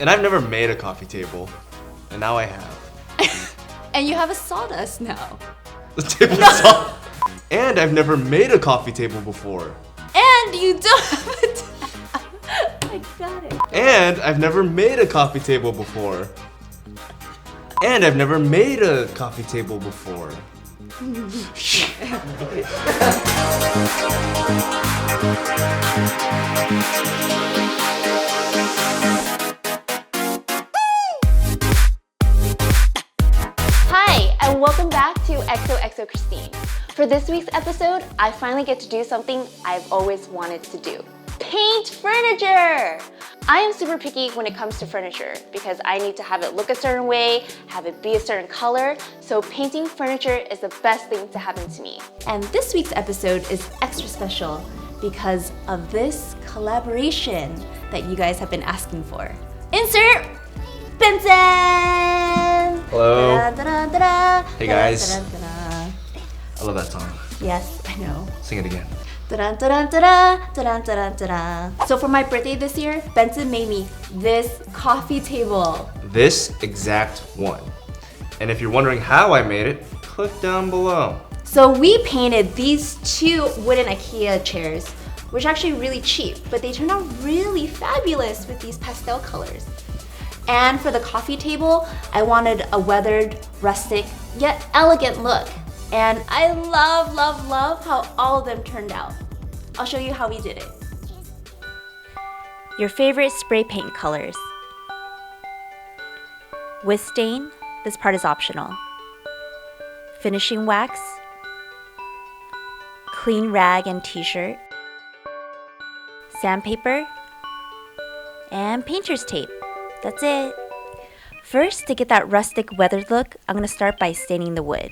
And I've never made a coffee table, and now I have. And you have a sawdust now. The table is all. And I've never made a coffee table before. And you don't have a I got it. And I've never made a coffee table before. And I've never made a coffee table before. Hi, and welcome back to ゚xoxo Christine. For this week's episode, I finally get to do something I've always wanted to do. Paint furniture! I am super picky when it comes to furniture because I need to have it look a certain way, have it be a certain color, so painting furniture is the best thing to happen to me. And this week's episode is extra special because of this collaboration that you guys have been asking for. Insert Benson! Hello. Da-da-da-da-da, Hey guys. da-da-da-da-da. I love that song. Yes, I know. Sing it again. So for my birthday this year, Benson made me this coffee table. This exact one. And if you're wondering how I made it, click down below. So we painted these two wooden IKEA chairs, which are actually really cheap, but they turned out really fabulous with these pastel colors. And for the coffee table, I wanted a weathered, rustic, yet elegant look. And I love, love, love how all of them turned out. I'll show you how we did it. Your favorite spray paint colors. With stain, this part is optional. Finishing wax. Clean rag and t-shirt. Sandpaper. And painter's tape. That's it. First, to get that rustic weathered look, I'm going to start by staining the wood.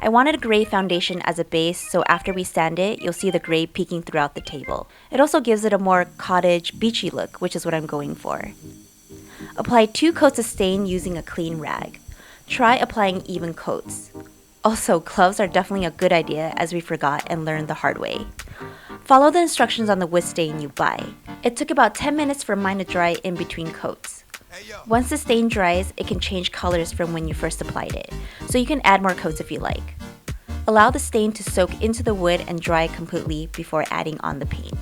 I wanted a gray foundation as a base, so after we sand it, you'll see the gray peeking throughout the table. It also gives it a more cottage, beachy look, which is what I'm going for. Apply 2 coats of stain using a clean rag. Try applying even coats. Also, gloves are definitely a good idea as we forgot and learned the hard way. Follow the instructions on the wood stain you buy. It took about 10 minutes for mine to dry in between coats. Once the stain dries, it can change colors from when you first applied it, so you can add more coats if you like. Allow the stain to soak into the wood and dry completely before adding on the paint.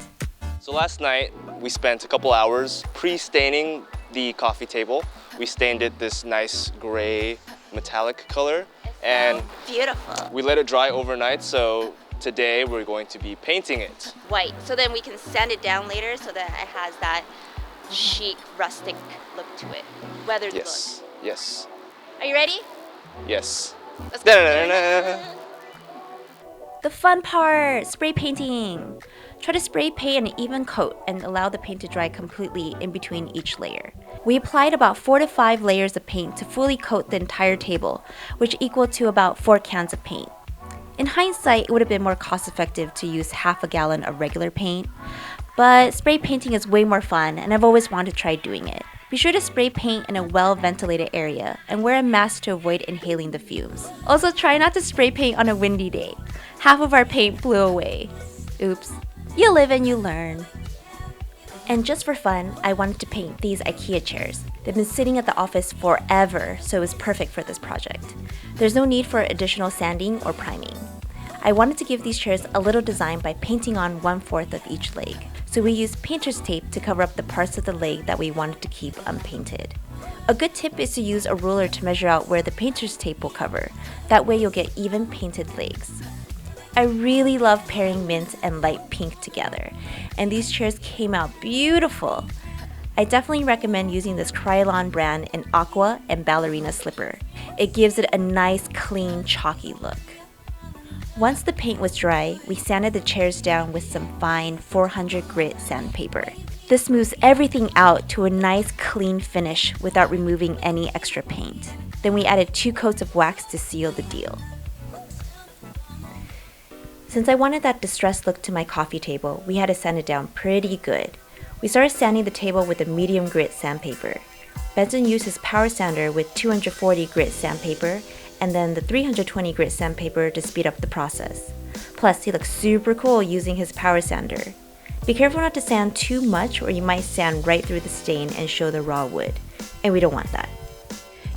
So last night, we spent a couple hours pre-staining the coffee table. We stained it this nice gray metallic color. And beautiful. We let it dry overnight, so today we're going to be painting it. White, so then we can sand it down later so that it has that chic, rustic look to it. Weathered look. Yes. Are you ready? Yes. Let's go. The fun part, spray painting. Try to spray paint an even coat and allow the paint to dry completely in between each layer. We applied about 4 to 5 layers of paint to fully coat the entire table, which equaled to about 4 cans of paint. In hindsight, it would have been more cost-effective to use half a gallon of regular paint, but spray painting is way more fun and I've always wanted to try doing it. Be sure to spray paint in a well-ventilated area and wear a mask to avoid inhaling the fumes. Also, try not to spray paint on a windy day. Half of our paint blew away. Oops. You live and you learn. And just for fun, I wanted to paint these IKEA chairs. They've been sitting at the office forever, so it was perfect for this project. There's no need for additional sanding or priming. I wanted to give these chairs a little design by painting on 1/4 of each leg. So we used painter's tape to cover up the parts of the leg that we wanted to keep unpainted. A good tip is to use a ruler to measure out where the painter's tape will cover. That way you'll get even painted legs. I really love pairing mint and light pink together, and these chairs came out beautiful. I definitely recommend using this Krylon brand in aqua and ballerina slipper. It gives it a nice, clean, chalky look. Once the paint was dry, we sanded the chairs down with some fine 400 grit sandpaper. This smooths everything out to a nice clean finish without removing any extra paint. Then we added 2 coats of wax to seal the deal. Since I wanted that distressed look to my coffee table, we had to sand it down pretty good. We started sanding the table with a medium grit sandpaper. Benson used his power sander with 240 grit sandpaper and then the 320 grit sandpaper to speed up the process. Plus, he looks super cool using his power sander. Be careful not to sand too much or you might sand right through the stain and show the raw wood. and we don't want that.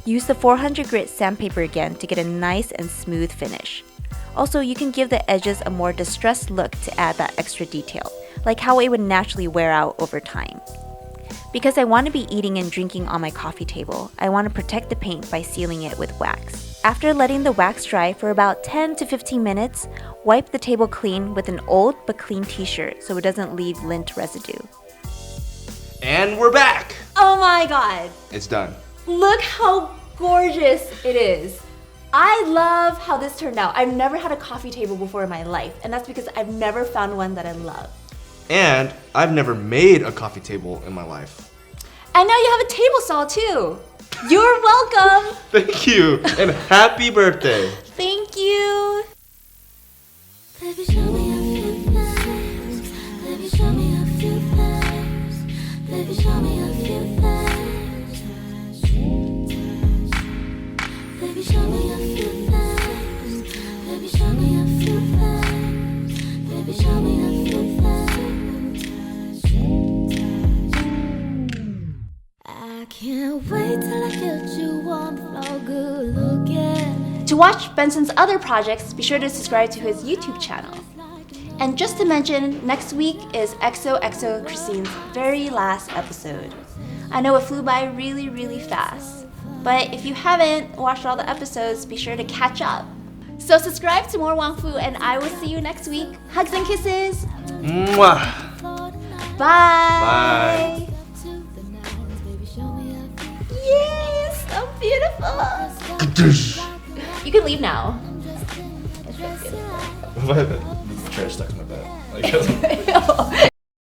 Use the 400 grit sandpaper again to get a nice and smooth finish. Also, you can give the edges a more distressed look to add that extra detail, like how it would naturally wear out over time. Because I want to be eating and drinking on my coffee table, I want to protect the paint by sealing it with wax. After letting the wax dry for about 10 to 15 minutes, wipe the table clean with an old but clean t-shirt so it doesn't leave lint residue. And we're back! Oh my god! It's done. Look how gorgeous it is. I love how this turned out. I've never had a coffee table before in my life, and that's because I've never found one that I love. And I've never made a coffee table in my life. And now you have a table saw too. You're welcome. Thank you, and happy birthday. Thank you. Baby, show me a few things. Baby, show me a few things. Baby, show me a few things. Baby, show me a few things. Baby, show me a few things. Baby, show me a few things. I can't wait till I get you on the floor, good looking. To watch Benson's other projects, be sure to subscribe to his YouTube channel. And just to mention, next week is ゚xoxo Christine's very last episode. I know it flew by really, really fast. But if you haven't watched all the episodes, be sure to catch up. So subscribe to more Wang Fu, and I will see you next week. Hugs and kisses. Mwah. Bye. Bye. Yes, so beautiful. You can leave now. What? The chair stuck in my bed. Like,